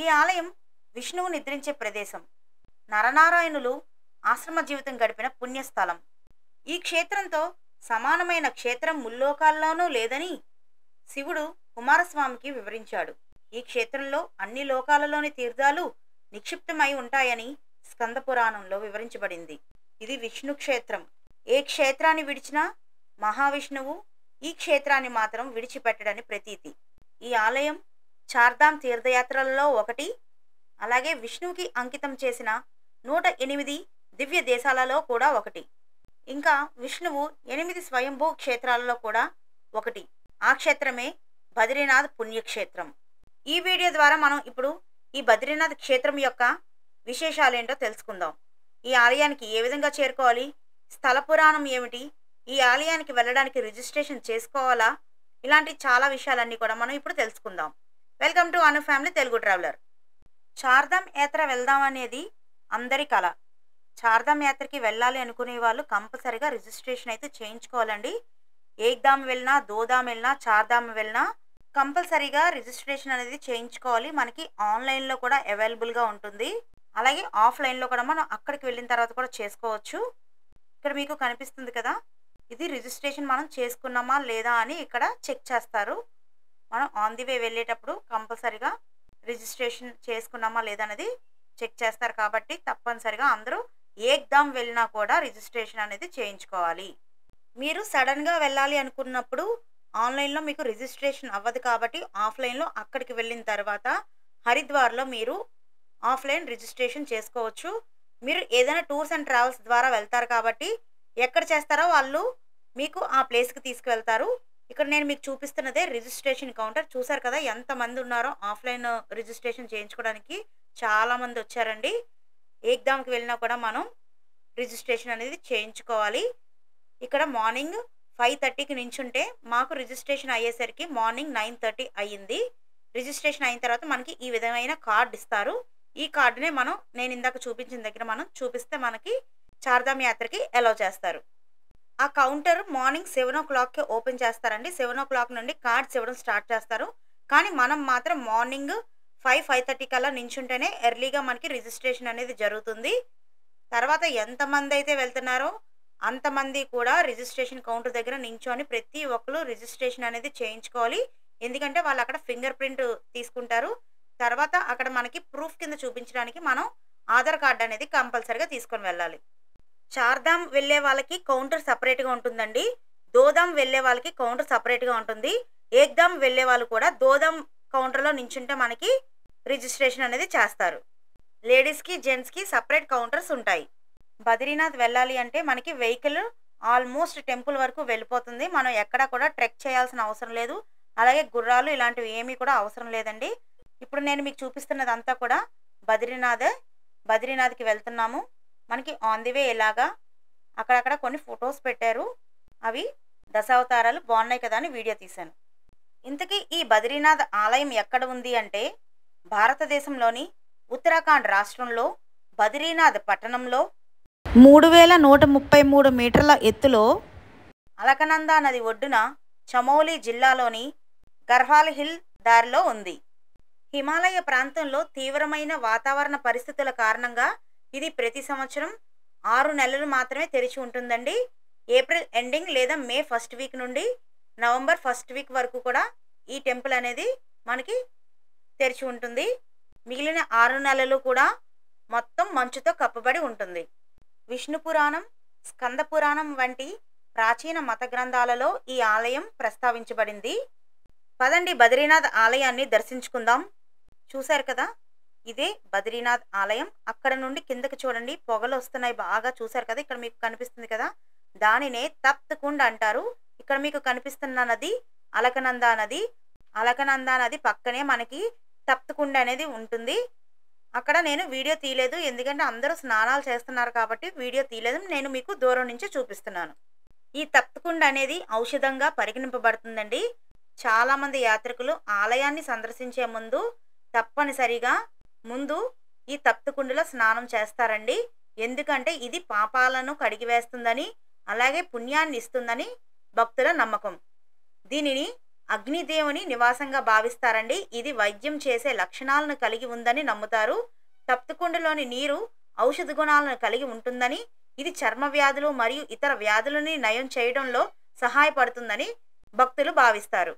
ఈ ఆలయం విష్ణువు నిద్రించే ప్రదేశం. నరనారాయణులు ఆశ్రమ జీవితం గడిపిన పుణ్యస్థలం. ఈ క్షేత్రంతో సమానమైన క్షేత్రం ముల్లోకాల్లోనూ లేదని శివుడు కుమారస్వామికి వివరించాడు. ఈ క్షేత్రంలో అన్ని లోకాలలోని తీర్థాలు నిక్షిప్తమై ఉంటాయని స్కంద పురాణంలో వివరించబడింది. ఇది విష్ణు క్షేత్రం. ఏ క్షేత్రాన్ని విడిచినా మహావిష్ణువు ఈ క్షేత్రాన్ని మాత్రం విడిచిపెట్టడని ప్రతీతి. ఈ ఆలయం చార్ధామ్ తీర్థయాత్రలలో ఒకటి. అలాగే విష్ణువుకి అంకితం చేసిన 108 దివ్య దేశాలలో కూడా ఒకటి. ఇంకా విష్ణువు 8 స్వయంభూ క్షేత్రాలలో కూడా ఒకటి. ఆ క్షేత్రమే బద్రీనాథ్ పుణ్యక్షేత్రం. ఈ వీడియో ద్వారా మనం ఇప్పుడు ఈ బద్రీనాథ్ క్షేత్రం యొక్క విశేషాలేంటో తెలుసుకుందాం. ఈ ఆలయానికి ఏ విధంగా చేరుకోవాలి, స్థల పురాణం ఏమిటి, ఈ ఆలయానికి వెళ్ళడానికి రిజిస్ట్రేషన్ చేసుకోవాలా, ఇలాంటి చాలా విషయాలన్నీ కూడా మనం ఇప్పుడు తెలుసుకుందాం. Welcome to Anu family Telugu traveller. Chardham Yatra వెళ్దాం అనేది అందరి కళ. చార్ధామ్ యాత్రకి వెళ్ళాలి అనుకునే వాళ్ళు కంపల్సరిగా రిజిస్ట్రేషన్ అయితే చేయించుకోవాలండి. ఏక్ధామ్ వెళ్ళినా, దోధామ్ వెళ్ళినా, చార్ధామ్ వెళ్ళినా కంపల్సరీగా రిజిస్ట్రేషన్ అనేది చేయించుకోవాలి. మనకి ఆన్లైన్లో కూడా అవైలబుల్గా ఉంటుంది. అలాగే ఆఫ్లైన్లో కూడా మనం అక్కడికి వెళ్ళిన తర్వాత కూడా చేసుకోవచ్చు. ఇక్కడ మీకు కనిపిస్తుంది కదా, ఇది రిజిస్ట్రేషన్ మనం చేసుకున్నామా లేదా అని ఇక్కడ చెక్ చేస్తారు. మనం ఆన్ ది వే వెళ్ళేటప్పుడు కంపల్సరీగా రిజిస్ట్రేషన్ చేసుకున్నామా లేదా అనేది చెక్ చేస్తారు. కాబట్టి తప్పనిసరిగా అందరూ ఏక్ధామ్ వెళ్ళినా కూడా రిజిస్ట్రేషన్ అనేది చేయించుకోవాలి. మీరు సడన్గా వెళ్ళాలి అనుకున్నప్పుడు ఆన్లైన్లో మీకు రిజిస్ట్రేషన్ అవ్వదు. కాబట్టి ఆఫ్లైన్లో అక్కడికి వెళ్ళిన తర్వాత హరిద్వార్లో మీరు ఆఫ్లైన్ రిజిస్ట్రేషన్ చేసుకోవచ్చు. మీరు ఏదైనా టూర్స్ అండ్ ట్రావెల్స్ ద్వారా వెళ్తారు కాబట్టి ఎక్కడ చేస్తారో వాళ్ళు మీకు ఆ ప్లేస్కి తీసుకువెళ్తారు. ఇక్కడ నేను మీకు చూపిస్తున్నదే రిజిస్ట్రేషన్ కౌంటర్. చూసారు కదా ఎంతమంది ఉన్నారో ఆఫ్లైన్ రిజిస్ట్రేషన్ చేయించుకోవడానికి. చాలామంది వచ్చారండి. ఏక్ధామ్కి వెళ్ళినా కూడా మనం రిజిస్ట్రేషన్ అనేది చేయించుకోవాలి. ఇక్కడ మార్నింగ్ 5:30కి నించుంటే మాకు రిజిస్ట్రేషన్ అయ్యేసరికి మార్నింగ్ 9:30 అయ్యింది. రిజిస్ట్రేషన్ అయిన తర్వాత మనకి ఈ విధమైన కార్డు ఇస్తారు. ఈ కార్డునే నేను ఇందాక చూపించిన దగ్గర మనం చూపిస్తే మనకి చార్ధామ్ యాత్రకి అలౌ చేస్తారు. ఆ కౌంటర్ మార్నింగ్ 7 o'clockకే ఓపెన్ చేస్తారండి. 7 o'clock నుండి కార్డ్స్ ఇవ్వడం స్టార్ట్ చేస్తారు. కానీ మనం మాత్రం మార్నింగ్ 5:30 కల్లా నించుంటేనే ఎర్లీగా మనకి రిజిస్ట్రేషన్ అనేది జరుగుతుంది. తర్వాత ఎంతమంది అయితే వెళ్తున్నారో అంతమంది కూడా రిజిస్ట్రేషన్ కౌంటర్ దగ్గర నించొని ప్రతి ఒక్కరు రిజిస్ట్రేషన్ అనేది చేయించుకోవాలి. ఎందుకంటే వాళ్ళు అక్కడ ఫింగర్ ప్రింట్ తీసుకుంటారు. తర్వాత అక్కడ మనకి ప్రూఫ్ కింద చూపించడానికి మనం ఆధార్ కార్డు అనేది కంపల్సరీగా తీసుకొని వెళ్ళాలి. చార్ధామ్ వెళ్ళే వాళ్ళకి కౌంటర్ సపరేట్గా ఉంటుందండి. దోధామ్ వెళ్ళే వాళ్ళకి కౌంటర్ సపరేట్గా ఉంటుంది. ఏక్ధామ్ వెళ్ళే వాళ్ళు కూడా దోధామ్ కౌంటర్లో నించుంటే మనకి రిజిస్ట్రేషన్ అనేది చేస్తారు. లేడీస్కి జెంట్స్కి సపరేట్ కౌంటర్స్ ఉంటాయి. బద్రీనాథ్ వెళ్ళాలి అంటే మనకి వెహికల్ ఆల్మోస్ట్ టెంపుల్ వరకు వెళ్ళిపోతుంది. మనం ఎక్కడా కూడా ట్రెక్ చేయాల్సిన అవసరం లేదు. అలాగే గుర్రాలు ఇలాంటివి ఏమీ కూడా అవసరం లేదండి. ఇప్పుడు నేను మీకు చూపిస్తున్నదంతా కూడా బద్రీనాథ్కి వెళ్తున్నాము. మనకి ఆన్ ది వే ఇలాగా అక్కడక్కడ కొన్ని ఫొటోస్ పెట్టారు. అవి దశావతారాలు బాగున్నాయి కదా అని వీడియో తీశాను. ఇంతకీ ఈ బద్రీనాథ్ ఆలయం ఎక్కడ ఉంది అంటే భారతదేశంలోని ఉత్తరాఖండ్ రాష్ట్రంలో బద్రీనాథ్ పట్టణంలో 3133 మీటర్ల ఎత్తులో అలకనందా నది ఒడ్డున చమోలి జిల్లాలోని గర్హాల్ హిల్ దారిలో ఉంది. హిమాలయ ప్రాంతంలో తీవ్రమైన వాతావరణ పరిస్థితుల కారణంగా ఇది ప్రతి సంవత్సరం 6 నెలలు మాత్రమే తెరిచి ఉంటుందండి. ఏప్రిల్ ఎండింగ్ లేదా మే ఫస్ట్ వీక్ నుండి నవంబర్ ఫస్ట్ వీక్ వరకు కూడా ఈ టెంపుల్ అనేది మనకి తెరిచి ఉంటుంది. మిగిలిన 6 నెలలు కూడా మొత్తం మంచుతో కప్పబడి ఉంటుంది. విష్ణు పురాణం, స్కంద పురాణం వంటి ప్రాచీన మత గ్రంథాలలో ఈ ఆలయం ప్రస్తావించబడింది. పదండి బద్రీనాథ్ ఆలయాన్ని దర్శించుకుందాం. చూశారు కదా, ఇదే బద్రీనాథ్ ఆలయం. అక్కడ నుండి కిందకి చూడండి, పొగలు వస్తున్నాయి బాగా. చూశారు కదా, ఇక్కడ మీకు కనిపిస్తుంది కదా, దానినే తప్త్ కుండ్ అంటారు. ఇక్కడ మీకు కనిపిస్తున్న నది అలకనందా నది. అలకనందా నది పక్కనే మనకి తప్త్ కుండ్ అనేది ఉంటుంది. అక్కడ నేను వీడియో తీయలేదు, ఎందుకంటే అందరూ స్నానాలు చేస్తున్నారు కాబట్టి వీడియో తీయలేదు. నేను మీకు దూరం నుంచి చూపిస్తున్నాను. ఈ తప్త్ కుండ్ అనేది ఔషధంగా పరిగణింపబడుతుందండి. చాలామంది యాత్రికులు ఆలయాన్ని సందర్శించే ముందు తప్పనిసరిగా ఈ తప్త్ కుండలో స్నానం చేస్తారండి. ఎందుకంటే ఇది పాపాలను కడిగివేస్తుందని, అలాగే పుణ్యాన్ని ఇస్తుందని భక్తుల నమ్మకం. దీనిని అగ్నిదేవుని నివాసంగా భావిస్తారండి. ఇది వైద్యం చేసే లక్షణాలను కలిగి ఉందని నమ్ముతారు. తప్తకుండలోని నీరు ఔషధ గుణాలను కలిగి ఉంటుందని, ఇది చర్మ వ్యాధులు మరియు ఇతర వ్యాధులని నయం చేయడంలో సహాయపడుతుందని భక్తులు భావిస్తారు.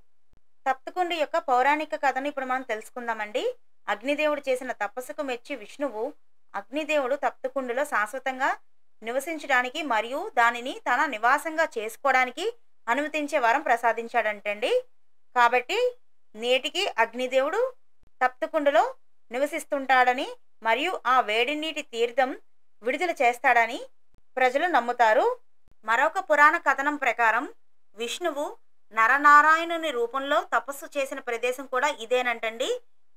తప్తకుండ యొక్క పౌరాణిక కథను ఇప్పుడు మనం తెలుసుకుందామండి. అగ్నిదేవుడు చేసిన తపస్సుకు మెచ్చి విష్ణువు అగ్నిదేవుడు తప్తకుండలో శాశ్వతంగా నివసించడానికి మరియు దానిని తన నివాసంగా చేసుకోవడానికి అనుమతించే వరం ప్రసాదించాడంటండి. కాబట్టి నేటికి అగ్నిదేవుడు తప్తకుండలో నివసిస్తుంటాడని మరియు ఆ వేడి నీటి తీర్థం విడుదల చేస్తాడని ప్రజలు నమ్ముతారు. మరొక పురాణ కథనం ప్రకారం విష్ణువు నరనారాయణుని రూపంలో తపస్సు చేసిన ప్రదేశం కూడా ఇదేనంటండి.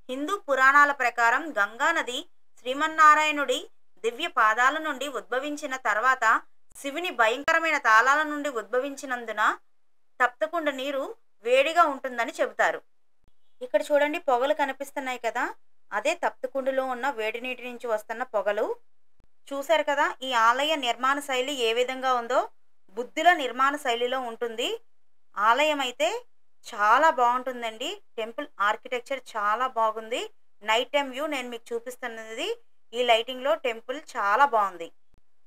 హిందూ పురాణాల ప్రకారం గంగా నది శ్రీమన్నారాయణుడి దివ్య పాదాల నుండి ఉద్భవించిన తర్వాత శివుని భయంకరమైన తాళాల నుండి ఉద్భవించినందున తప్తకుండ నీరు వేడిగా ఉంటుందని చెబుతారు. ఇక్కడ చూడండి, పొగలు కనిపిస్తున్నాయి కదా, అదే తప్తకుండలో ఉన్న వేడి నీటి నుంచి వస్తున్న పొగలు. చూశారు కదా, ఈ ఆలయ నిర్మాణ శైలి ఏ విధంగా ఉందో బుద్ధుల నిర్మాణ శైలిలో ఉంటుంది. ఆలయం అయితే చాలా బాగుంటుందండి. టెంపుల్ ఆర్కిటెక్చర్ చాలా బాగుంది. నైట్ టైం వ్యూ నేను మీకు చూపిస్తున్నది. ఈ లైటింగ్లో టెంపుల్ చాలా బాగుంది.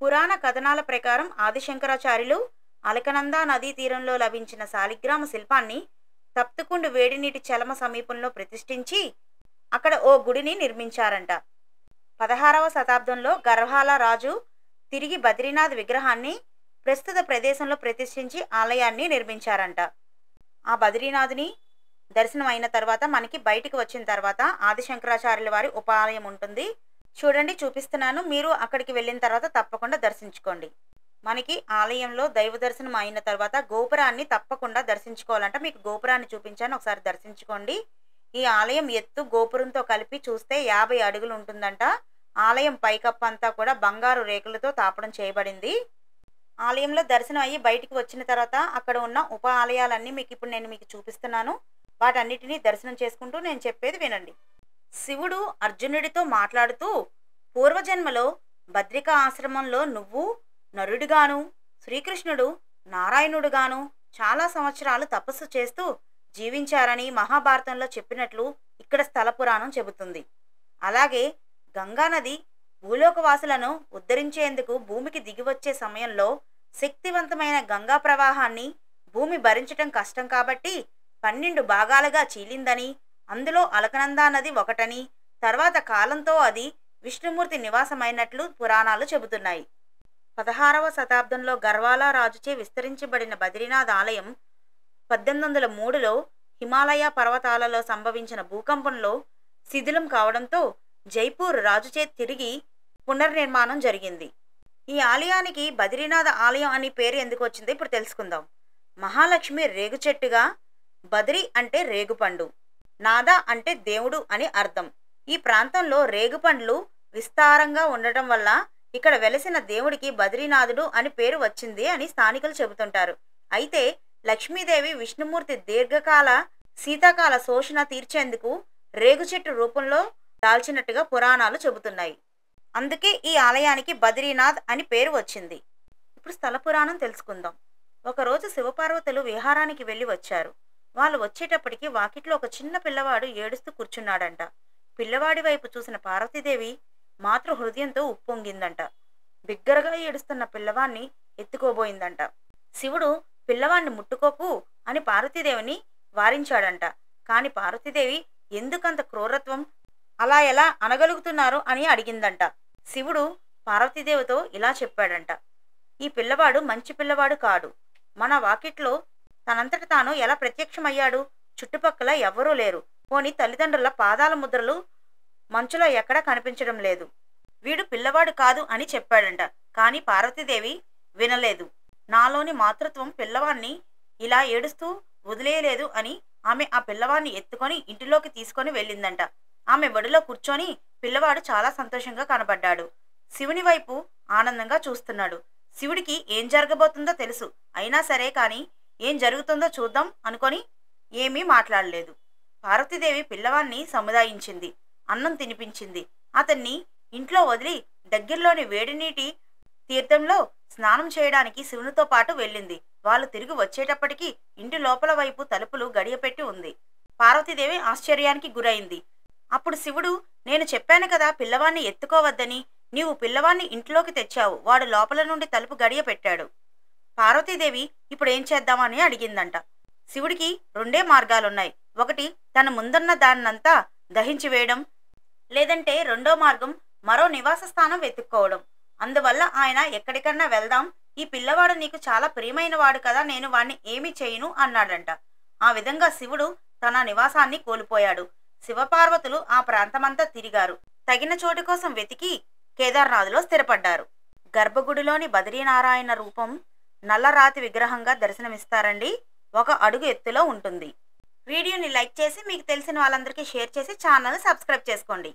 పురాణ కథనాల ప్రకారం ఆదిశంకరాచార్యులు అలకనందా నదీ తీరంలో లభించిన శాలిగ్రామ శిల్పాన్ని తప్తకుండ వేడి నీటి చలమ సమీపంలో ప్రతిష్ఠించి అక్కడ ఓ గుడిని నిర్మించారంట. 16వ శతాబ్దంలో గర్వాల రాజు తిరిగి బద్రీనాథ్ విగ్రహాన్ని ప్రస్తుత ప్రదేశంలో ప్రతిష్ఠించి ఆలయాన్ని నిర్మించారంట. ఆ బద్రీనాథుని దర్శనం అయిన తర్వాత మనకి బయటికి వచ్చిన తర్వాత ఆదిశంకరాచార్యుల వారి ఉపాలయం ఉంటుంది. చూడండి, చూపిస్తున్నాను. మీరు అక్కడికి వెళ్ళిన తర్వాత తప్పకుండా దర్శించుకోండి. మనకి ఆలయంలో దైవ దర్శనం అయిన తర్వాత గోపురాన్ని తప్పకుండా దర్శించుకోవాలంట. మీకు గోపురాన్ని చూపించాను, ఒకసారి దర్శించుకోండి. ఈ ఆలయం ఎత్తు గోపురంతో కలిపి చూస్తే 50 అడుగులు ఉంటుందంట. ఆలయం పైకప్పు అంతా కూడా బంగారు రేకులతో తాపడం చేయబడింది. ఆలయంలో దర్శనం అయ్యి బయటికి వచ్చిన తర్వాత అక్కడ ఉన్న ఉప ఆలయాలన్నీ ఇప్పుడు నేను మీకు చూపిస్తున్నాను. వాటన్నిటినీ దర్శనం చేసుకుంటూ నేను చెప్పేది వినండి. శివుడు అర్జునుడితో మాట్లాడుతూ, పూర్వజన్మలో బద్రికా ఆశ్రమంలో నువ్వు నరుడిగాను, శ్రీకృష్ణుడు నారాయణుడుగాను చాలా సంవత్సరాలు తపస్సు చేస్తూ జీవించారని మహాభారతంలో చెప్పినట్లు ఇక్కడ స్థల పురాణం చెబుతుంది. అలాగే గంగానది భూలోకవాసులను ఉద్ధరించేందుకు భూమికి దిగివచ్చే సమయంలో శక్తివంతమైన గంగా ప్రవాహాన్ని భూమి భరించటం కష్టం కాబట్టి 12 భాగాలుగా చీలిందని, అందులో అలకనందా నది ఒకటని, తర్వాత కాలంతో అది విష్ణుమూర్తి నివాసమైనట్లు పురాణాలు చెబుతున్నాయి. 16వ శతాబ్దంలో గర్వాల రాజుచే విస్తరించబడిన బద్రీనాథ్ ఆలయం 1803లో హిమాలయ పర్వతాలలో సంభవించిన భూకంపంలో శిథిలం కావడంతో జైపూర్ రాజుచే తిరిగి పునర్నిర్మాణం జరిగింది. ఈ ఆలయానికి బద్రీనాథ్ ఆలయం అని పేరు ఎందుకు వచ్చిందో ఇప్పుడు తెలుసుకుందాం. మహాలక్ష్మి రేగు చెట్టుగా, బద్రి అంటే రేగుపండు, నాద అంటే దేవుడు అని అర్థం. ఈ ప్రాంతంలో రేగుపండ్లు విస్తారంగా ఉండటం వల్ల ఇక్కడ వెలసిన దేవుడికి బద్రీనాథుడు అని పేరు వచ్చింది అని స్థానికులు చెబుతుంటారు. అయితే లక్ష్మీదేవి విష్ణుమూర్తి దీర్ఘకాల శీతాకాల శోషణ తీర్చేందుకు రేగు చెట్టు రూపంలో దాల్చినట్టుగా పురాణాలు చెబుతున్నాయి. అందుకే ఈ ఆలయానికి బద్రీనాథ్ అని పేరు వచ్చింది. ఇప్పుడు స్థల పురాణం తెలుసుకుందాం. ఒకరోజు శివపార్వతులు విహారానికి వెళ్ళి వచ్చారు. వాళ్ళు వచ్చేటప్పటికి వాకిట్లో ఒక చిన్న పిల్లవాడు ఏడుస్తూ కూర్చున్నాడంట. పిల్లవాడి వైపు చూసిన పార్వతీదేవి మాతృ హృదయంతో ఉప్పొంగిందంట. బిగ్గరగా ఏడుస్తున్న పిల్లవాడిని ఎత్తుకోబోయిందంట. శివుడు పిల్లవాడిని ముట్టుకోకు అని పార్వతీదేవిని వారించాడంట. కాని పార్వతీదేవి ఎందుకంత క్రూరత్వం, అలా ఎలా అనగలుగుతున్నారు అని అడిగిందంట. శివుడు పార్వతీదేవితో ఇలా చెప్పాడంట, ఈ పిల్లవాడు మంచి పిల్లవాడు కాడు. మన వాకిట్లో తనంతట తాను ఎలా ప్రత్యక్షమయ్యాడు? చుట్టుపక్కల ఎవ్వరూ లేరు. పోని తల్లిదండ్రుల పాదాల ముద్రలు మంచులో ఎక్కడా కనిపించడం లేదు. వీడు పిల్లవాడు కాదు అని చెప్పాడంట. కాని పార్వతీదేవి వినలేదు. నాలోని మాతృత్వం పిల్లవాణ్ణి ఇలా ఏడుస్తూ వదిలేయలేదు అని ఆమె ఆ పిల్లవాడిని ఎత్తుకొని ఇంటిలోకి తీసుకొని వెళ్ళిందంట. ఆమె బడిలో కూర్చొని పిల్లవాడు చాలా సంతోషంగా కనబడ్డాడు. శివుని వైపు ఆనందంగా చూస్తున్నాడు. శివుడికి ఏం జరగబోతుందో తెలుసు. అయినా సరే కాని ఏం జరుగుతుందో చూద్దాం అనుకొని ఏమీ మాట్లాడలేదు. పార్వతీదేవి పిల్లవాడిని సముదాయించింది, అన్నం తినిపించింది. అతన్ని ఇంట్లో వదిలి దగ్గరలోని వేడి నీటి తీర్థంలో స్నానం చేయడానికి శివునితో పాటు వెళ్ళింది. వాళ్ళు తిరిగి వచ్చేటప్పటికి ఇంటి లోపల వైపు తలుపులు గడియపెట్టి ఉంది. పార్వతీదేవి ఆశ్చర్యానికి గురైంది. అప్పుడు శివుడు, నేను చెప్పాను కదా పిల్లవాణ్ణి ఎత్తుకోవద్దని, నీవు పిల్లవాణ్ణి ఇంట్లోకి తెచ్చావు, వాడు లోపల నుండి తలుపు గడియ పెట్టాడు. పార్వతీదేవి ఇప్పుడు ఏం చేద్దామని అడిగిందంట. శివుడికి రెండే మార్గాలున్నాయి. ఒకటి తన ముందున్న దాన్నంతా దహించి వేయడం, లేదంటే రెండో మార్గం మరో నివాస స్థానం వెతుక్కోవడం. అందువల్ల ఆయన ఎక్కడికన్నా వెళ్దాం, ఈ పిల్లవాడు నీకు చాలా ప్రియమైన వాడు కదా, నేను వాణ్ణి ఏమీ చేయను అన్నాడంట. ఆ విధంగా శివుడు తన నివాసాన్ని కోల్పోయాడు. శివపార్వతులు ఆ ప్రాంతమంతా తిరిగారు. తగిన చోటు కోసం వెతికి కేదార్నాథ్లో స్థిరపడ్డారు. గర్భగుడిలోని బద్రీనారాయణ రూపం నల్లరాతి విగ్రహంగా దర్శనమిస్తారండి. 1 అడుగు ఎత్తులో ఉంటుంది. వీడియోని లైక్ చేసి మీకు తెలిసిన వాళ్ళందరికీ షేర్ చేసి ఛానల్ని సబ్స్క్రైబ్ చేసుకోండి.